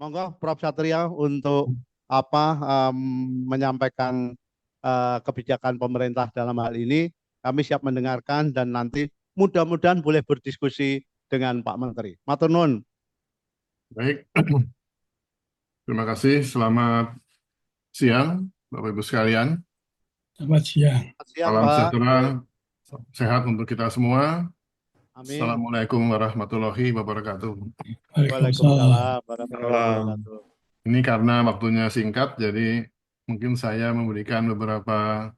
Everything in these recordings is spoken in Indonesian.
Monggo Prof. Satria untuk apa menyampaikan kebijakan pemerintah dalam hal ini. Kami siap mendengarkan dan nanti mudah-mudahan boleh berdiskusi dengan Pak Menteri. Matur nuwun. Baik, terima kasih. Selamat siang, Bapak Ibu sekalian. Selamat siang. Siang Salam Pak. sejahtera, sehat untuk kita semua. Amin. Assalamualaikum warahmatullahi wabarakatuh. Waalaikumsalam. Waalaikumsalam warahmatullahi wabarakatuh. Ini karena waktunya singkat, jadi mungkin saya memberikan beberapa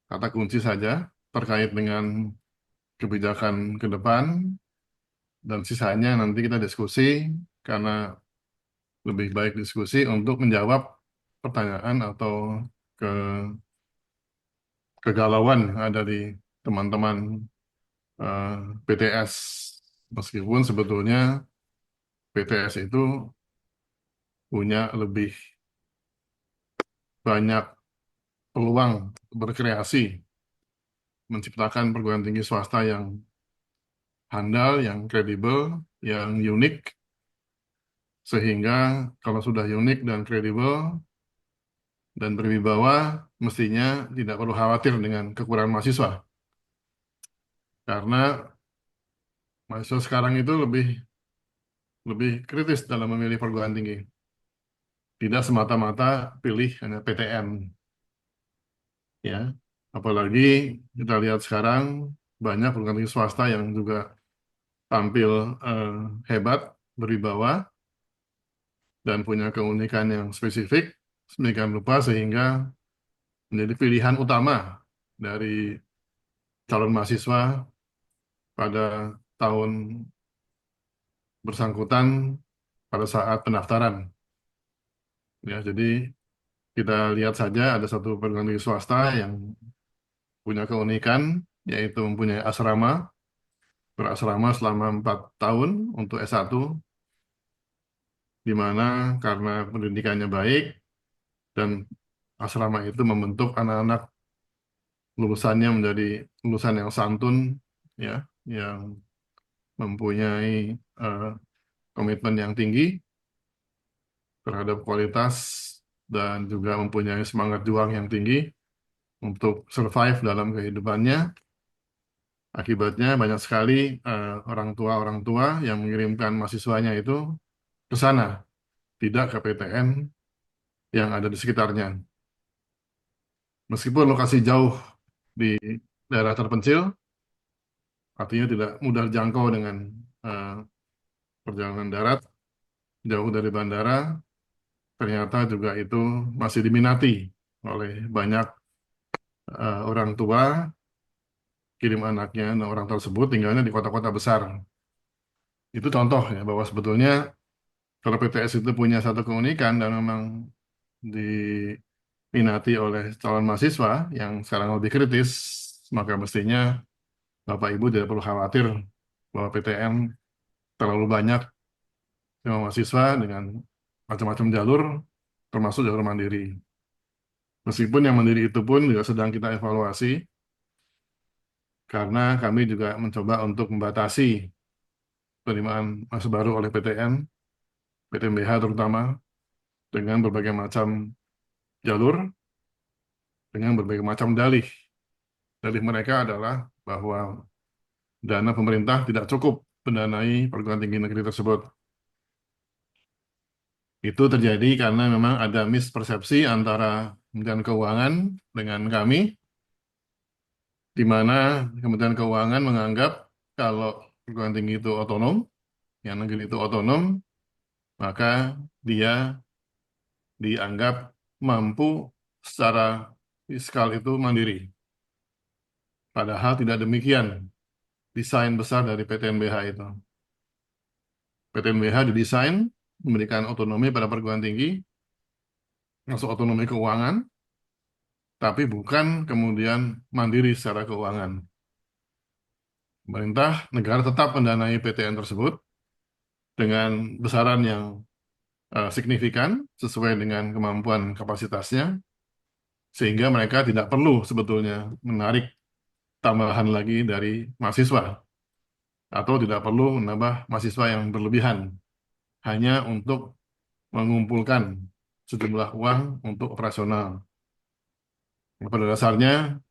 kata kunci saja terkait dengan kebijakan ke depan, dan sisanya nanti kita diskusi, karena lebih baik diskusi untuk menjawab pertanyaan atau ke kegalauan yang ada di teman-teman PTS. Meskipun sebetulnya PTS itu punya lebih banyak peluang berkreasi, menciptakan perguruan tinggi swasta yang handal, yang kredibel, yang unik, sehingga kalau sudah unik dan kredibel dan berwibawa, mestinya tidak perlu khawatir dengan kekurangan mahasiswa. Karena mahasiswa sekarang itu lebih kritis dalam memilih perguruan tinggi. Tidak semata-mata pilih hanya PTN. Ya, apalagi kita lihat sekarang banyak perguruan tinggi swasta yang juga tampil hebat, berwibawa, dan punya keunikan yang spesifik, sedemikian rupa sehingga menjadi pilihan utama dari calon mahasiswa pada tahun bersangkutan pada saat pendaftaran. Ya, jadi kita lihat saja ada satu perguruan tinggi swasta yang punya keunikan, yaitu mempunyai asrama, berasrama selama 4 tahun untuk S1, di mana karena pendidikannya baik dan asrama itu membentuk anak-anak lulusannya menjadi lulusan yang santun, ya, yang mempunyai eh, komitmen yang tinggi terhadap kualitas dan juga mempunyai semangat juang yang tinggi untuk survive dalam kehidupannya. Akibatnya banyak sekali orang tua yang mengirimkan mahasiswanya itu ke sana, tidak ke PTN yang ada di sekitarnya. Meskipun lokasi jauh di daerah terpencil, artinya tidak mudah dijangkau dengan eh, perjalanan darat, jauh dari bandara, ternyata juga itu masih diminati oleh banyak orang tua, kirim anaknya, dan orang tersebut tinggalnya di kota-kota besar. Itu contoh ya, bahwa sebetulnya kalau PTS itu punya satu keunikan dan memang diminati oleh calon mahasiswa yang sekarang lebih kritis, maka mestinya Bapak Ibu tidak perlu khawatir bahwa PTN terlalu banyak yang mahasiswa dengan macam-macam jalur, termasuk jalur mandiri. Meskipun yang mandiri itu pun juga sedang kita evaluasi, karena kami juga mencoba untuk membatasi penerimaan mahasiswa baru oleh PTN, PTNBH terutama, dengan berbagai macam jalur, dengan berbagai macam dalih. Dalih mereka adalah bahwa dana pemerintah tidak cukup mendanai perguruan tinggi negeri tersebut. Itu terjadi karena memang ada mispersepsi antara Kementerian Keuangan dengan kami, di mana Kementerian Keuangan menganggap kalau perguruan tinggi itu otonom, yang negeri itu otonom, maka dia dianggap mampu secara fiskal itu mandiri. Padahal tidak demikian desain besar dari PTNBH itu. PTNBH didesain memberikan otonomi pada perguruan tinggi, masuk otonomi keuangan, tapi bukan kemudian mandiri secara keuangan. Pemerintah negara tetap mendanai PTN tersebut dengan besaran yang signifikan sesuai dengan kemampuan kapasitasnya, sehingga mereka tidak perlu sebetulnya menarik tambahan lagi dari mahasiswa atau tidak perlu menambah mahasiswa yang berlebihan hanya untuk mengumpulkan sejumlah uang untuk operasional. Pada dasarnya,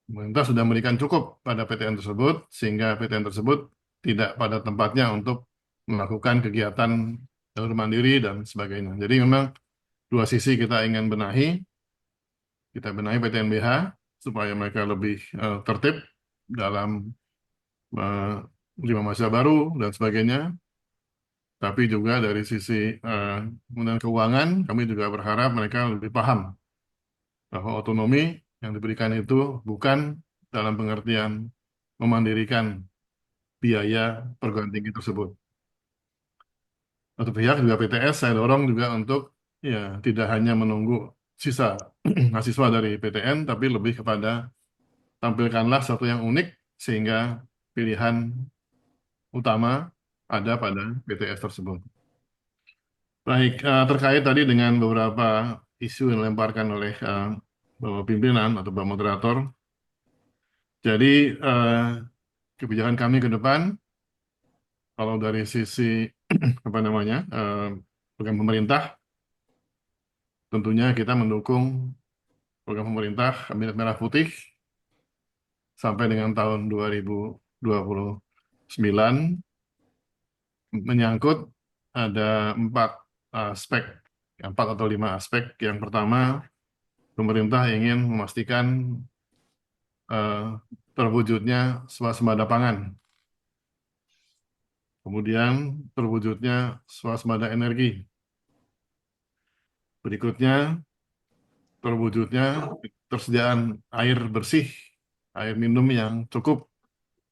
pemerintah sudah memberikan cukup pada PTN tersebut, sehingga PTN tersebut tidak pada tempatnya untuk melakukan kegiatan jalur mandiri dan sebagainya. Jadi memang dua sisi kita ingin benahi, kita benahi PTN BH supaya mereka lebih tertib dalam menerima mahasiswa baru dan sebagainya. Tapi juga dari sisi kemudian keuangan, kami juga berharap mereka lebih paham bahwa otonomi yang diberikan itu bukan dalam pengertian memandirikan biaya perguruan tinggi tersebut. Untuk pihak juga PTS saya dorong juga untuk ya tidak hanya menunggu sisa mahasiswa dari PTN, tapi lebih kepada tampilkanlah sesuatu yang unik sehingga pilihan utama ada pada PTS tersebut. Baik, terkait tadi dengan beberapa isu yang dilemparkan oleh Bapak pimpinan atau Bapak moderator. Jadi kebijakan kami ke depan, kalau dari sisi apa namanya program pemerintah, tentunya kita mendukung program pemerintah Kabinet Merah Putih sampai dengan tahun 2029 menyangkut ada 4 aspek, 4 atau 5 aspek. Yang pertama, pemerintah ingin memastikan eh, terwujudnya swasembada pangan. Kemudian terwujudnya swasembada energi. Berikutnya terwujudnya tersediaan air bersih, air minum yang cukup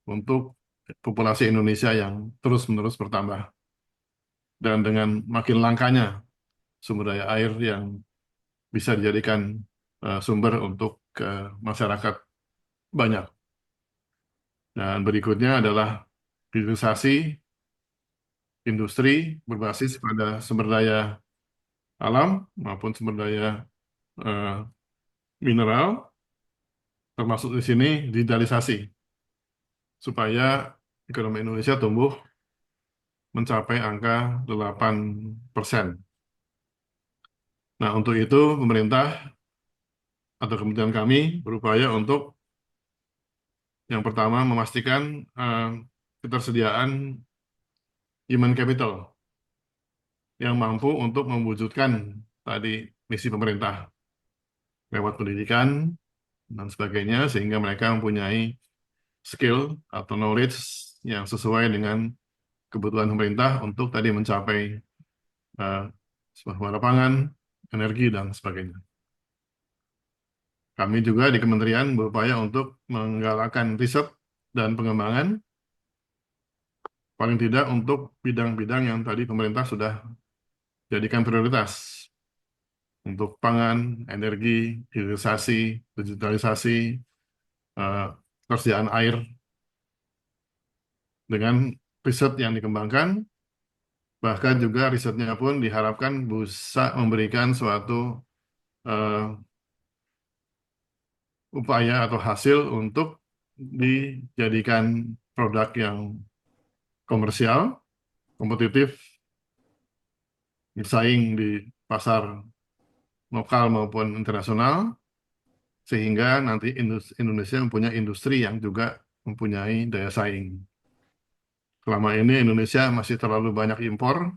untuk populasi Indonesia yang terus-menerus bertambah. Dan dengan makin langkanya sumber daya air yang bisa dijadikan sumber untuk masyarakat banyak. Dan berikutnya adalah hilirisasi industri berbasis pada sumber daya alam maupun sumber daya eh, mineral, termasuk di sini digitalisasi, supaya ekonomi Indonesia tumbuh mencapai angka 8%. Nah, untuk itu pemerintah atau kementerian kami berupaya untuk yang pertama memastikan ketersediaan human capital yang mampu untuk mewujudkan tadi misi pemerintah lewat pendidikan dan sebagainya, sehingga mereka mempunyai skill atau knowledge yang sesuai dengan kebutuhan pemerintah untuk tadi mencapai swasembada pangan, energi, dan sebagainya. Kami juga di kementerian berupaya untuk menggalakkan riset dan pengembangan, paling tidak untuk bidang-bidang yang tadi pemerintah sudah jadikan prioritas, untuk pangan, energi, hilirisasi, digitalisasi, ketersediaan air. Dengan riset yang dikembangkan, bahkan juga risetnya pun diharapkan bisa memberikan suatu upaya atau hasil untuk dijadikan produk yang komersial, kompetitif, bersaing di pasar lokal maupun internasional, sehingga nanti Indonesia mempunyai industri yang juga mempunyai daya saing. Selama ini Indonesia masih terlalu banyak impor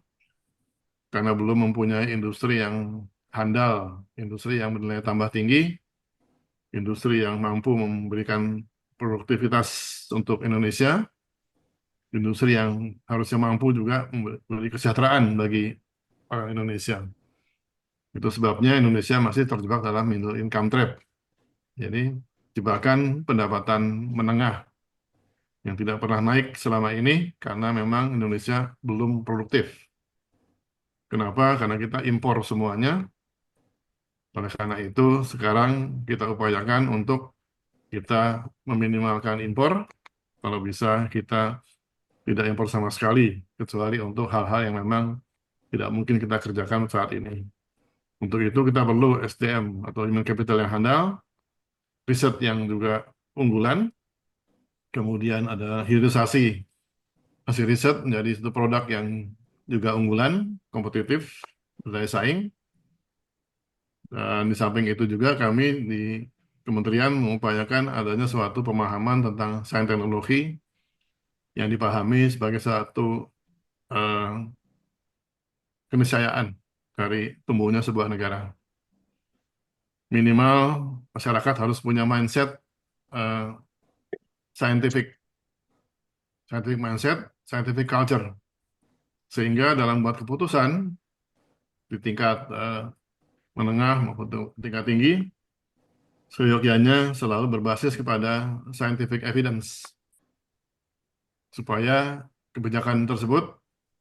karena belum mempunyai industri yang handal, industri yang bernilai tambah tinggi, industri yang mampu memberikan produktivitas untuk Indonesia, industri yang harusnya mampu juga memberi kesejahteraan bagi orang Indonesia. Itu sebabnya Indonesia masih terjebak dalam middle income trap. Jadi, jebakan pendapatan menengah yang tidak pernah naik selama ini karena memang Indonesia belum produktif. Kenapa? Karena kita impor semuanya. Oleh karena itu, sekarang kita upayakan untuk kita meminimalkan impor. Kalau bisa, kita tidak impor sama sekali, kecuali untuk hal-hal yang memang tidak mungkin kita kerjakan saat ini. Untuk itu, kita perlu SDM atau human capital yang handal, riset yang juga unggulan, kemudian ada hilirisasi hasil riset menjadi satu produk yang juga unggulan, kompetitif, berdaya saing. Dan di samping itu juga kami di kementerian mengupayakan adanya suatu pemahaman tentang sains teknologi yang dipahami sebagai satu eh, keniscayaan dari tumbuhnya sebuah negara. Minimal masyarakat harus punya mindset eh, scientific, scientific mindset, scientific culture, sehingga dalam buat keputusan di tingkat menengah maupun tingkat tinggi, seyogyanya selalu berbasis kepada scientific evidence, supaya kebijakan tersebut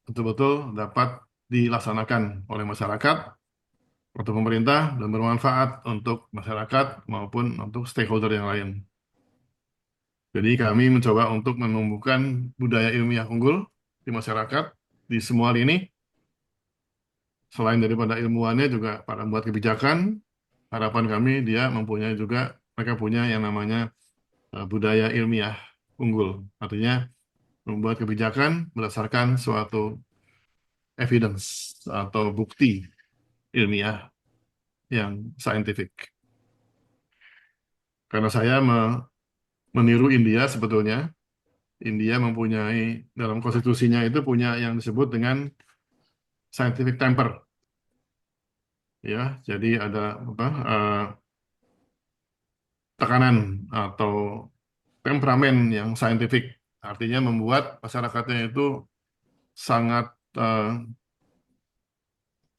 betul-betul dapat dilaksanakan oleh masyarakat atau pemerintah dan bermanfaat untuk masyarakat maupun untuk stakeholder yang lain. Jadi kami mencoba untuk menumbuhkan budaya ilmiah unggul di masyarakat di semua lini. Selain daripada ilmuwannya juga para pembuat kebijakan, harapan kami dia mempunyai juga, mereka punya yang namanya budaya ilmiah unggul. Artinya membuat kebijakan berdasarkan suatu evidence atau bukti ilmiah yang scientific. Karena saya meniru India sebetulnya. India mempunyai dalam konstitusinya itu punya yang disebut dengan scientific temper, ya. Jadi ada apa tekanan atau temperamen yang scientific, artinya membuat masyarakatnya itu sangat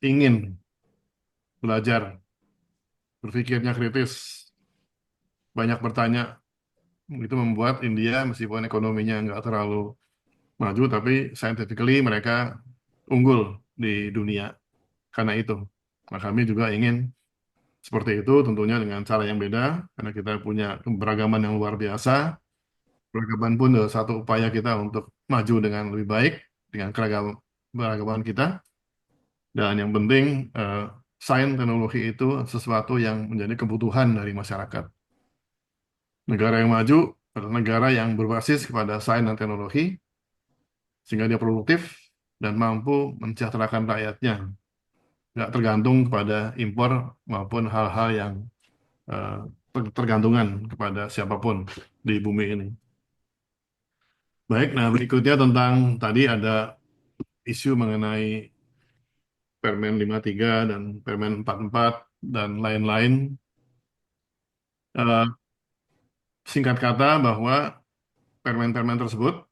ingin belajar, berpikirnya kritis, banyak bertanya. Itu membuat India meskipun ekonominya nggak terlalu maju, tapi scientifically mereka unggul di dunia karena itu. Nah, kami juga ingin seperti itu, tentunya dengan cara yang beda, karena kita punya keberagaman yang luar biasa. Keberagaman pun adalah satu upaya kita untuk maju dengan lebih baik, dengan keberagaman kita. Dan yang penting, sains teknologi itu sesuatu yang menjadi kebutuhan dari masyarakat. Negara yang maju adalah negara yang berbasis kepada sains dan teknologi, sehingga dia produktif dan mampu mensejahterakan rakyatnya, nggak tergantung kepada impor maupun hal-hal yang eh, tergantungan kepada siapapun di bumi ini. Baik, nah berikutnya tentang tadi ada isu mengenai Permen 53 dan Permen 44 dan lain-lain. Eh, Singkat kata bahwa permen-permen tersebut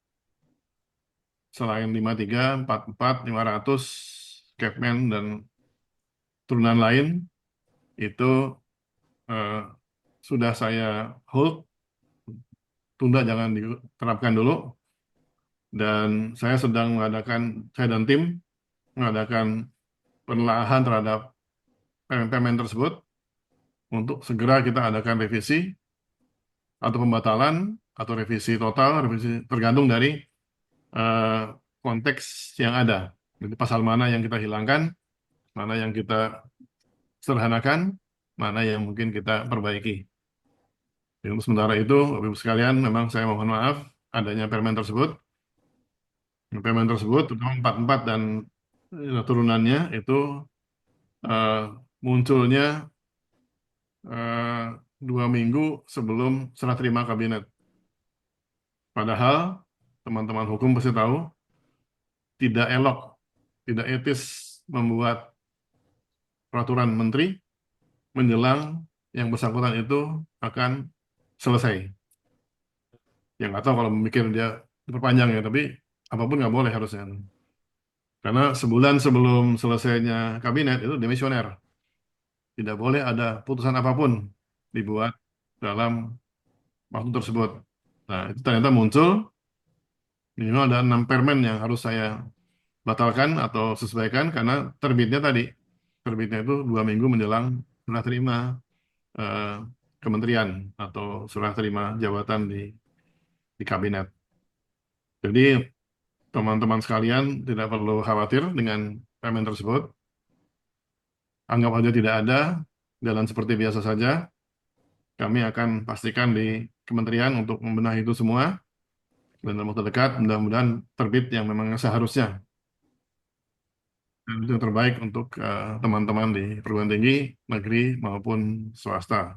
selain 53, 44, 500, Kepmen dan turunan lain itu eh, sudah saya hold, tunda jangan diterapkan dulu. Dan saya sedang saya dan tim mengadakan penelaahan terhadap permen-permen tersebut untuk segera kita adakan revisi atau pembatalan atau revisi total, revisi tergantung dari eh, konteks yang ada. Jadi pasal mana yang kita hilangkan, mana yang kita sederhanakan, mana yang mungkin kita perbaiki. Jadi untuk sementara itu, Bapak Ibu sekalian, memang saya mohon maaf adanya permen tersebut. Permen tersebut, terutama 44 dan turunannya itu eh, munculnya eh, 2 minggu sebelum serah terima kabinet. Padahal teman-teman hukum pasti tahu tidak elok, tidak etis membuat peraturan menteri menjelang yang bersangkutan itu akan selesai. Yang nggak tahu kalau memikir dia diperpanjang ya, tapi apapun nggak boleh harusnya. Karena sebulan sebelum selesainya kabinet itu demisioner. Tidak boleh ada putusan apapun dibuat dalam waktu tersebut. Nah, itu ternyata muncul, minimal ada 6 permen yang harus saya batalkan atau sesuaikan karena terbitnya tadi. Terbitnya itu 2 minggu menjelang serah terima eh, kementerian atau serah terima jabatan di kabinet. Jadi teman-teman sekalian tidak perlu khawatir dengan permen tersebut. Anggap aja tidak ada, jalan seperti biasa saja. Kami akan pastikan di kementerian untuk membenahi itu semua. Dan dalam waktu dekat, mudah-mudahan terbit yang memang seharusnya. dan itu yang terbaik untuk teman-teman di perguruan tinggi negeri maupun swasta.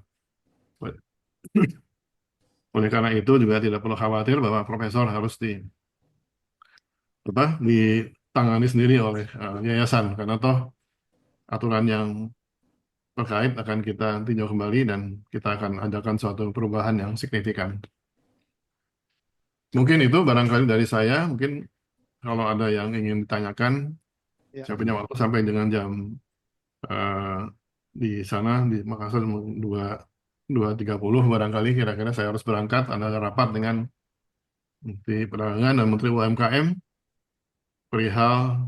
Oleh karena itu juga tidak perlu khawatir bahwa profesor harus ditangani sendiri oleh yayasan, karena toh aturan yang terkait akan kita tinjau kembali dan kita akan adakan suatu perubahan yang signifikan. Mungkin itu barangkali dari saya. Mungkin kalau ada yang ingin ditanyakan, Ya. saya punya waktu sampai dengan jam eh, di sana di Makassar 2.30 barangkali, kira-kira saya harus berangkat. Ada rapat dengan Menteri Perdagangan dan Menteri UMKM perihal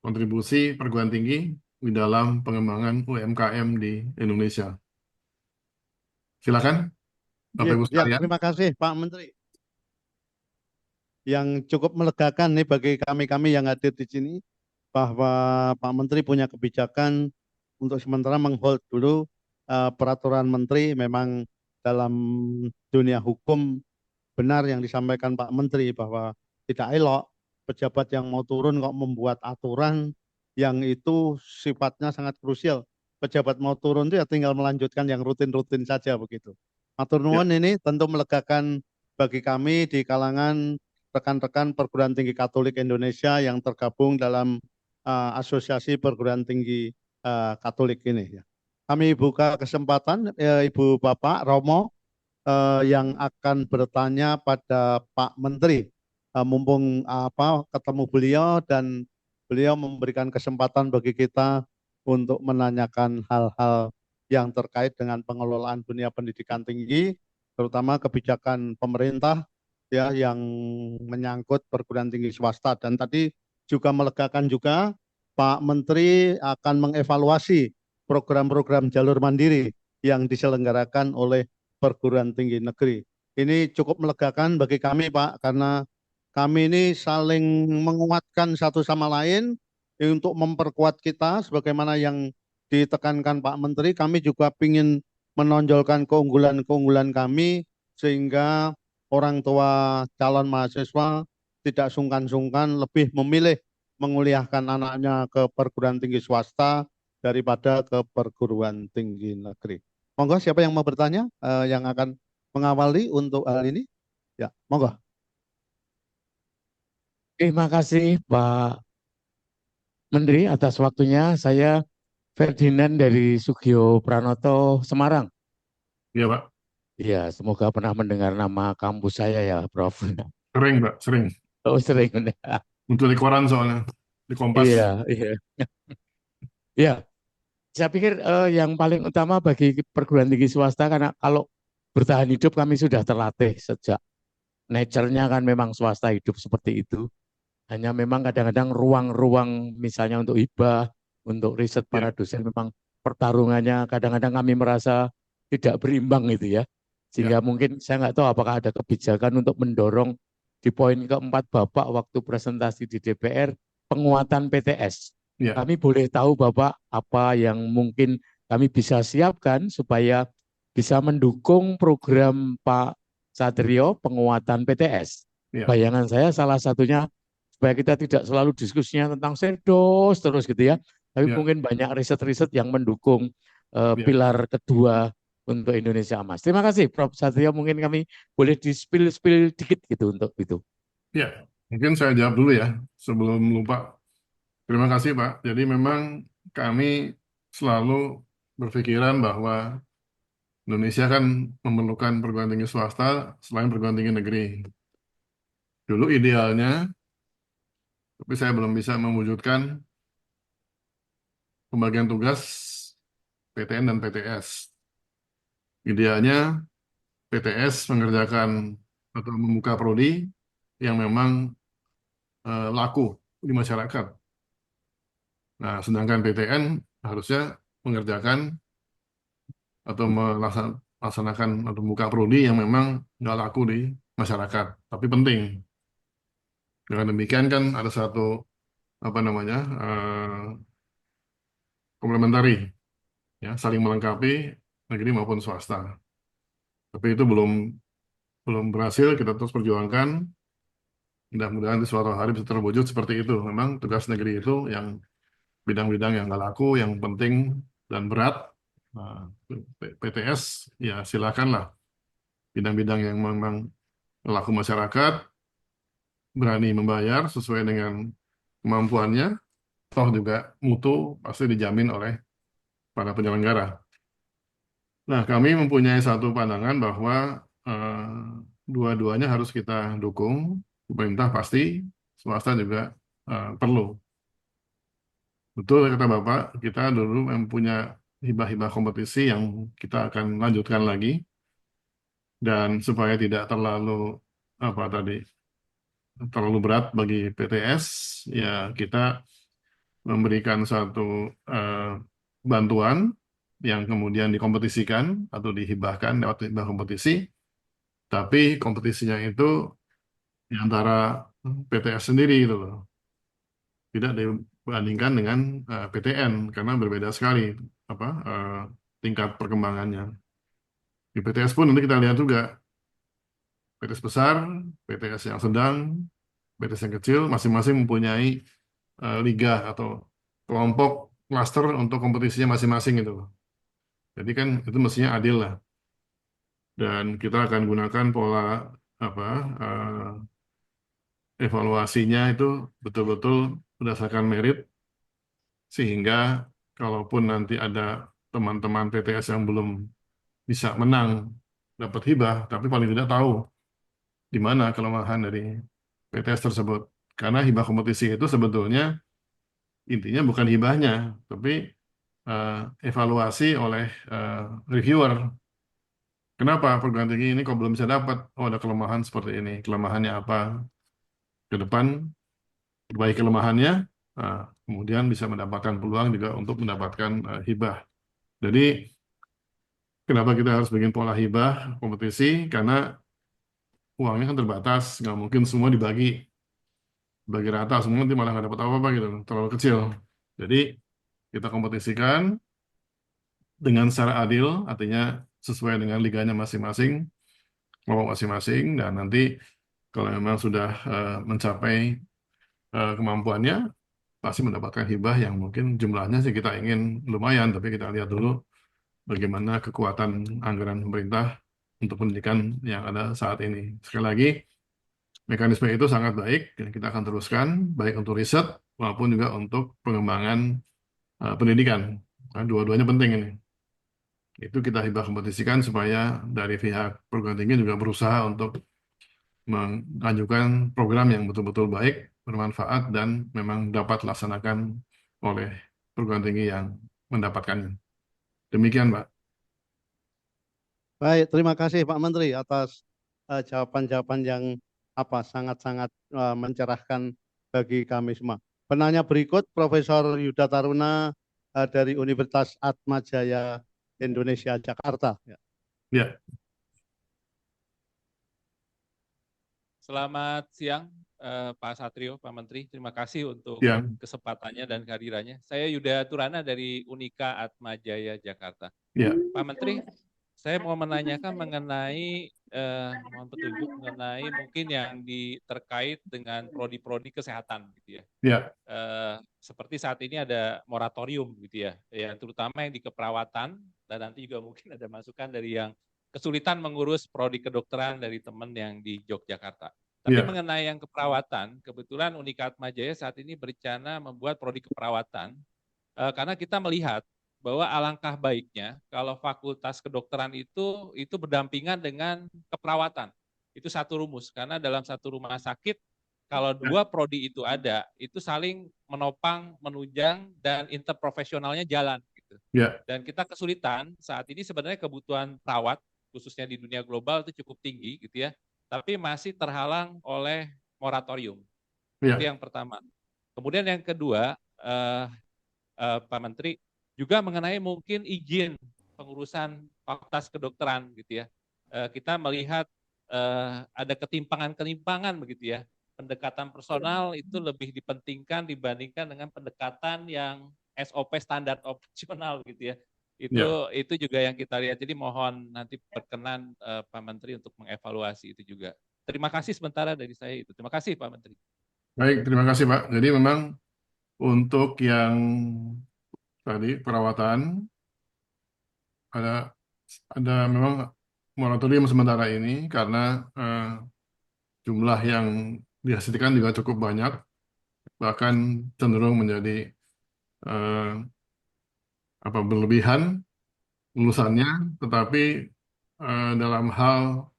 kontribusi perguruan tinggi di dalam pengembangan UMKM di Indonesia. Silakan, Bapak Ya, Ibu ya, sekalian. terima kasih Pak Menteri. Yang cukup melegakan nih bagi kami-kami yang hadir di sini bahwa Pak Menteri punya kebijakan untuk sementara menghold dulu peraturan Menteri. Memang dalam dunia hukum benar yang disampaikan Pak Menteri bahwa tidak elok pejabat yang mau turun kok membuat aturan yang itu sifatnya sangat krusial. Pejabat mau turun itu ya tinggal melanjutkan yang rutin-rutin saja begitu. Matur Ya, nuwun ini tentu melegakan bagi kami di kalangan rekan-rekan perguruan tinggi Katolik Indonesia yang tergabung dalam Asosiasi Perguruan Tinggi Katolik ini. Ya. Kami buka kesempatan Ibu Bapak Romo yang akan bertanya pada Pak Menteri. Mumpung ketemu beliau dan beliau memberikan kesempatan bagi kita untuk menanyakan hal-hal yang terkait dengan pengelolaan dunia pendidikan tinggi, terutama kebijakan pemerintah ya yang menyangkut perguruan tinggi swasta. Dan tadi juga melegakan juga Pak Menteri akan mengevaluasi program-program jalur mandiri yang diselenggarakan oleh perguruan tinggi negeri. Ini cukup melegakan bagi kami, Pak, karena kami ini saling menguatkan satu sama lain untuk memperkuat kita sebagaimana yang ditekankan Pak Menteri. Kami juga ingin menonjolkan keunggulan-keunggulan kami sehingga orang tua calon mahasiswa tidak sungkan-sungkan lebih memilih menguliahkan anaknya ke perguruan tinggi swasta daripada ke perguruan tinggi negeri. Monggo siapa yang mau bertanya yang akan mengawali untuk hal ini? Ya, monggo. Terima kasih Pak Menteri atas waktunya. Saya Ferdinand dari Sugio Pranoto, Semarang. iya Pak. Iya, semoga pernah mendengar nama kampus saya ya, Prof. Sering Pak, sering. Oh, sering. Muncul di koran soalnya, di Kompas. Iya, iya. Iya, saya pikir yang paling utama bagi perguruan tinggi swasta karena kalau bertahan hidup kami sudah terlatih sejak nature-nya kan memang swasta hidup seperti itu. Hanya memang kadang-kadang ruang-ruang misalnya untuk hibah, untuk riset para Ya, dosen memang pertarungannya kadang-kadang kami merasa tidak berimbang itu ya. ya, Sehingga mungkin saya nggak tahu apakah ada kebijakan untuk mendorong di poin keempat Bapak waktu presentasi di DPR penguatan PTS. ya, Kami boleh tahu Bapak apa yang mungkin kami bisa siapkan supaya bisa mendukung program Pak Satrio penguatan PTS. ya, Bayangan saya salah satunya supaya kita tidak selalu diskusinya tentang serdos terus gitu ya, tapi ya, mungkin banyak riset-riset yang mendukung ya, pilar kedua untuk Indonesia Emas. Terima kasih Prof. Satrio, mungkin kami boleh di-spill dikit gitu untuk itu. ya. Mungkin saya jawab dulu ya, sebelum lupa. Terima kasih Pak. Jadi memang kami selalu berpikiran bahwa Indonesia kan memerlukan perguruan tinggi swasta selain perguruan tinggi negeri. Dulu idealnya, tapi saya belum bisa mewujudkan pembagian tugas PTN dan PTS. Idealnya PTS mengerjakan atau membuka prodi yang memang laku di masyarakat. Nah, sedangkan PTN harusnya mengerjakan atau melaksanakan atau membuka prodi yang memang nggak laku di masyarakat, tapi penting. Dengan demikian kan ada satu apa namanya komplementari, ya saling melengkapi negeri maupun swasta. Tapi itu belum belum berhasil, kita terus perjuangkan. Mudah-mudahan di suatu hari bisa terwujud seperti itu. Memang tugas negeri itu yang bidang-bidang yang nggak laku, yang penting dan berat. Nah, PTS ya silakanlah. Bidang-bidang yang memang laku masyarakat, berani membayar sesuai dengan kemampuannya, toh juga mutu pasti dijamin oleh para penyelenggara. Nah, kami mempunyai satu pandangan bahwa eh, dua-duanya harus kita dukung. Pemerintah pasti, swasta juga perlu. Betul kata Bapak, kita dulu mempunyai hibah-hibah kompetisi yang kita akan lanjutkan lagi. Dan supaya tidak terlalu apa tadi terlalu berat bagi PTS, ya kita memberikan satu eh, bantuan yang kemudian dikompetisikan atau dihibahkan lewat hibah kompetisi, tapi kompetisinya itu di antara PTS sendiri gitu loh, tidak dibandingkan dengan PTN karena berbeda sekali apa tingkat perkembangannya. Di PTS pun nanti kita lihat juga PTS besar, PTS yang sedang, PTS yang kecil, masing-masing mempunyai liga atau kelompok klaster untuk kompetisinya masing-masing itu. Jadi kan itu mestinya adil lah. Dan kita akan gunakan pola apa evaluasinya itu betul-betul berdasarkan merit sehingga kalaupun nanti ada teman-teman PTS yang belum bisa menang dapat hibah, tapi paling tidak tahu di mana kelemahan dari PTS tersebut. Karena hibah kompetisi itu sebetulnya intinya bukan hibahnya, tapi eh, evaluasi oleh eh, reviewer. Kenapa perguruan tinggi ini kok belum bisa dapat? Oh, ada kelemahan seperti ini. Kelemahannya apa? Ke depan perbaiki kelemahannya, kemudian bisa mendapatkan peluang juga untuk mendapatkan hibah. Jadi kenapa kita harus bikin pola hibah kompetisi? Karena uangnya kan terbatas, nggak mungkin semua bagi rata, semua nanti malah nggak dapat apa-apa gitu, terlalu kecil. Jadi kita kompetisikan dengan secara adil, artinya sesuai dengan liganya masing-masing, kelompok masing-masing, dan nanti kalau memang sudah mencapai kemampuannya, pasti mendapatkan hibah yang mungkin jumlahnya sih kita ingin lumayan, tapi kita lihat dulu bagaimana kekuatan anggaran pemerintah untuk pendidikan yang ada saat ini. Sekali lagi, mekanisme itu sangat baik, dan kita akan teruskan, baik untuk riset maupun juga untuk pengembangan pendidikan. Nah, dua-duanya penting ini. Itu kita hibah kompetisikan supaya dari pihak perguruan tinggi juga berusaha untuk mengajukan program yang betul-betul baik, bermanfaat, dan memang dapat dilaksanakan oleh perguruan tinggi yang mendapatkannya. Demikian, Pak. Baik, terima kasih Pak Menteri atas jawaban-jawaban yang sangat-sangat mencerahkan bagi kami semua. Penanya berikut Profesor Yuda Taruna dari Universitas Atmajaya Indonesia Jakarta. Ya. Ya, Selamat siang Pak Satrio, Pak Menteri. Terima kasih untuk ya, kesempatannya dan kehadirannya. Saya Yuda Turana dari Unika Atmajaya Jakarta. ya, Pak Menteri, saya mau menanyakan mengenai mohon petunjuk mengenai mungkin yang terkait dengan prodi-prodi kesehatan gitu ya. ya, Seperti saat ini ada moratorium gitu ya, yang terutama yang di keperawatan dan nanti juga mungkin ada masukan dari yang kesulitan mengurus prodi kedokteran dari teman yang di Yogyakarta. Tapi ya, mengenai yang keperawatan, kebetulan Unika Atmajaya saat ini berencana membuat prodi keperawatan karena kita melihat bahwa alangkah baiknya kalau fakultas kedokteran itu berdampingan dengan keperawatan. Itu satu rumus, karena dalam satu rumah sakit, kalau dua prodi itu ada, itu saling menopang, menunjang, dan interprofesionalnya jalan. Gitu. ya, Dan kita kesulitan, saat ini sebenarnya kebutuhan perawat, khususnya di dunia global itu cukup tinggi, gitu ya, tapi masih terhalang oleh moratorium. ya, Itu yang pertama. Kemudian yang kedua, Pak Menteri, juga mengenai mungkin izin pengurusan fakultas kedokteran gitu ya. Kita melihat ada ketimpangan-ketimpangan begitu ya. Pendekatan personal itu lebih dipentingkan dibandingkan dengan pendekatan yang SOP standar operasional gitu ya. Itu juga yang kita lihat. Jadi mohon nanti berkenan Pak Menteri untuk mengevaluasi itu juga. Terima kasih sementara dari saya itu. Terima kasih Pak Menteri. Baik, terima kasih Pak. Jadi memang Untuk yang tadi perawatan ada memang moratorium sementara ini karena eh, jumlah yang dihasilkan juga cukup banyak, bahkan cenderung menjadi eh, berlebihan lulusannya, tetapi dalam hal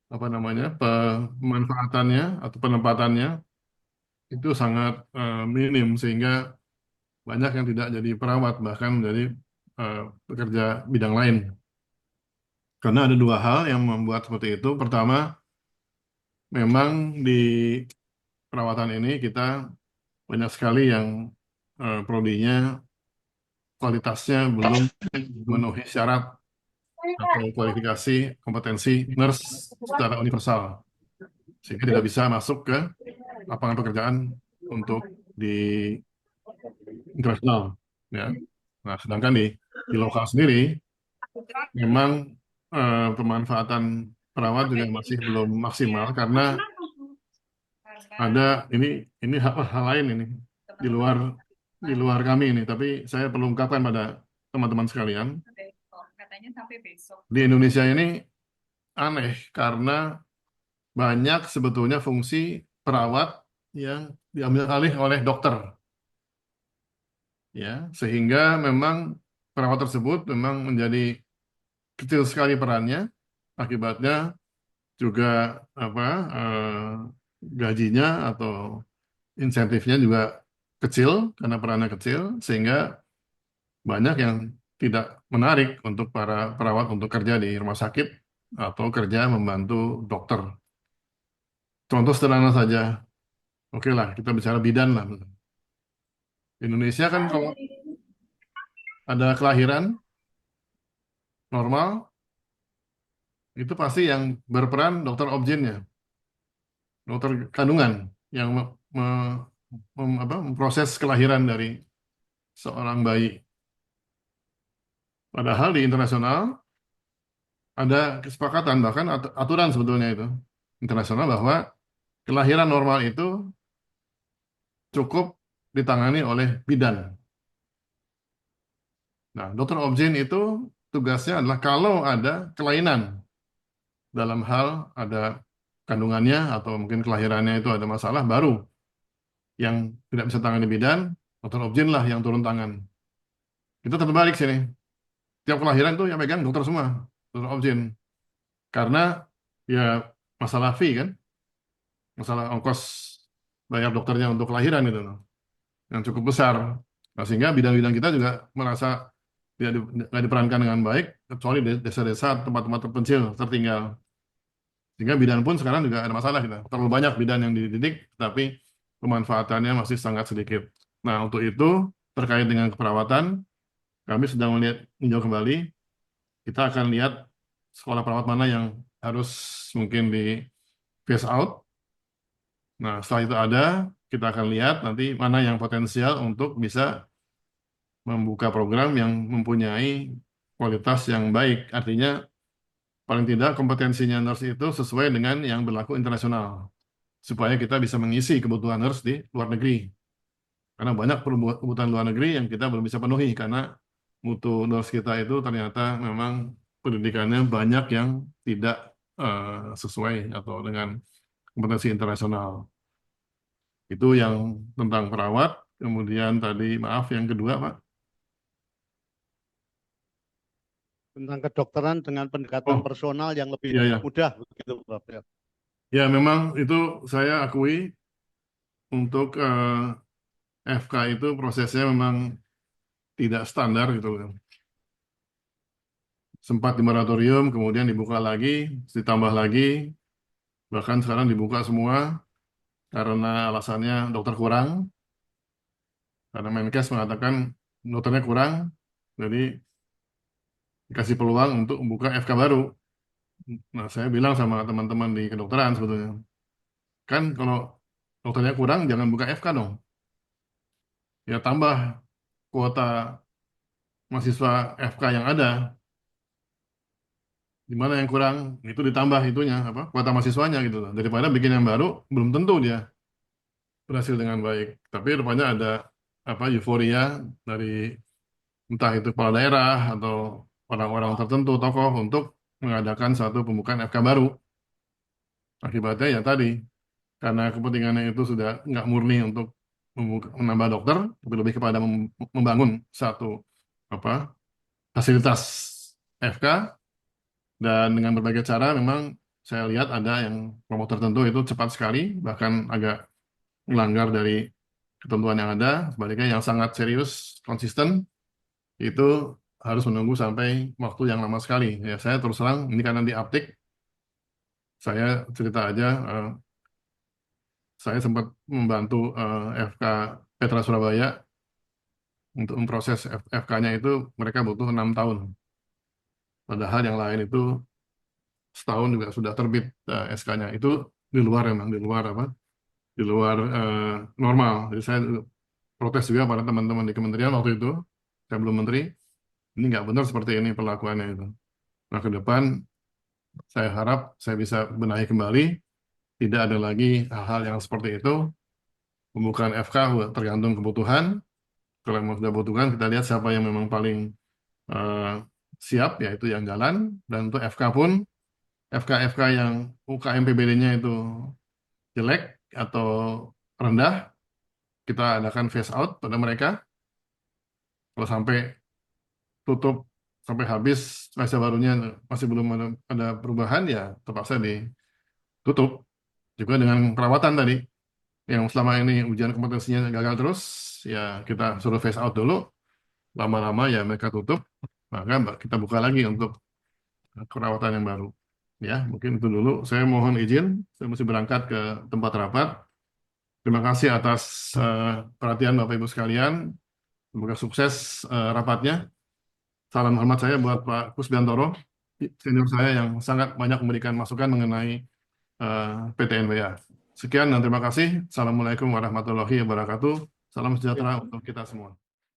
pemanfaatannya atau penempatannya itu sangat minim sehingga banyak yang tidak jadi perawat bahkan menjadi pekerja bidang lain. Karena ada dua hal yang membuat seperti itu. Pertama, memang di perawatan ini kita banyak sekali yang prodinya kualitasnya belum memenuhi syarat atau kualifikasi kompetensi nurse secara universal, sehingga tidak bisa masuk ke lapangan pekerjaan untuk di internasional, ya. Nah, sedangkan di lokal sendiri memang pemanfaatan perawat juga masih belum maksimal karena ada ini hal lain ini di luar kami ini, tapi saya perlu ungkapkan pada teman-teman sekalian, di Indonesia ini aneh karena banyak sebetulnya fungsi perawat yang diambil alih oleh dokter, ya, sehingga memang perawat tersebut memang menjadi kecil sekali perannya, akibatnya juga apa gajinya atau insentifnya juga kecil karena perannya kecil, sehingga banyak yang tidak menarik untuk para perawat untuk kerja di rumah sakit atau kerja membantu dokter. Contoh sederhana saja, oke lah kita bicara bidan lah. Di Indonesia kan kalau ada kelahiran normal, itu pasti yang berperan dokter objinnya, dokter kandungan yang memproses kelahiran dari seorang bayi. Padahal di internasional ada kesepakatan, bahkan aturan sebetulnya itu internasional, bahwa kelahiran normal itu cukup ditangani oleh bidan. Nah, dokter objin itu tugasnya adalah kalau ada kelainan dalam hal ada kandungannya atau mungkin kelahirannya itu ada masalah, baru yang tidak bisa tangani bidan, dokter objin lah yang turun tangan. Kita terbalik sini. Tiap kelahiran tuh yang pegang dokter semua, dokter objin. Karena ya masalah fee kan, masalah ongkos bayar dokternya untuk kelahiran itu loh, yang cukup besar. Nah, sehingga bidang-bidang kita juga merasa tidak diperankan dengan baik, kecuali di desa-desa, tempat-tempat terpencil, tertinggal. Sehingga bidan pun sekarang juga ada masalah kita. Terlalu banyak bidan yang dididik, tapi pemanfaatannya masih sangat sedikit. Nah, untuk itu, terkait dengan keperawatan, kami sedang melihat meninjau kembali. Kita akan lihat sekolah perawat mana yang harus mungkin di phase out. Nah, setelah itu ada, kita akan lihat nanti mana yang potensial untuk bisa membuka program yang mempunyai kualitas yang baik. Artinya, paling tidak kompetensinya nurse itu sesuai dengan yang berlaku internasional, supaya kita bisa mengisi kebutuhan nurse di luar negeri. Karena banyak kebutuhan luar negeri yang kita belum bisa penuhi, karena mutu nurse kita itu ternyata memang pendidikannya banyak yang tidak sesuai atau dengan kompetensi internasional. Itu yang tentang perawat. Kemudian tadi, maaf, yang kedua, Pak. Tentang kedokteran dengan pendekatan Oh, personal yang lebih iya, iya. mudah begitu, Prof. Ya, memang itu saya akui untuk FK itu prosesnya memang tidak standar gitu kan. Sempat di moratorium, kemudian dibuka lagi, ditambah lagi, bahkan sekarang dibuka semua karena alasannya dokter kurang, karena Menkes mengatakan dokternya kurang, jadi dikasih peluang untuk membuka FK baru. Nah, saya bilang sama teman-teman di kedokteran sebetulnya, kan kalau dokternya kurang, jangan buka FK dong. Ya tambah kuota mahasiswa FK yang ada. Di mana yang kurang, itu ditambah itunya, kuota mahasiswanya gitu loh. Daripada bikin yang baru, belum tentu dia berhasil dengan baik. Tapi rupanya ada euforia dari entah itu kepala daerah atau orang-orang tertentu, tokoh untuk mengadakan satu pembukaan FK baru. Akibatnya ya tadi, karena kepentingannya itu sudah nggak murni untuk menambah dokter, tapi lebih kepada membangun satu apa fasilitas FK, dan dengan berbagai cara memang saya lihat ada yang kelompok tertentu itu cepat sekali, bahkan agak melanggar dari ketentuan yang ada. Sebaliknya yang sangat serius, konsisten, itu harus menunggu sampai waktu yang lama sekali. Ya, saya terus terang, ini karena di Aptik, saya cerita aja, saya sempat membantu FK Petra Surabaya untuk memproses FK-nya itu mereka butuh 6 tahun. Padahal yang lain itu setahun juga sudah terbit SK-nya. Itu di luar memang, di luar di luar normal. Jadi saya protes juga pada teman-teman di kementerian waktu itu, saya belum menteri, ini nggak benar seperti ini perlakuannya itu. Nah, ke depan saya harap saya bisa benahi kembali, tidak ada lagi hal-hal yang seperti itu. Pembukaan FK tergantung kebutuhan. Kalau memang sudah butuhkan, kita lihat siapa yang memang paling siap, yaitu yang jalan. Dan untuk FK pun, FK yang UKM PBD-nya itu jelek atau rendah, kita adakan phase out pada mereka. Kalau sampai tutup, sampai habis, masa barunya masih belum ada perubahan, ya terpaksa ditutup. Juga dengan perawatan tadi, yang selama ini ujian kompetensinya gagal terus, ya kita suruh phase out dulu, lama-lama ya mereka tutup, maka kita buka lagi untuk perawatan yang baru. Ya, mungkin itu dulu. Saya mohon izin, saya mesti berangkat ke tempat rapat. Terima kasih atas perhatian Bapak Ibu sekalian. Semoga sukses rapatnya. Salam hormat saya buat Pak Kusbiantoro, senior saya yang sangat banyak memberikan masukan mengenai PTNBA. Sekian dan terima kasih. Assalamualaikum warahmatullahi wabarakatuh. Salam sejahtera untuk kita semua.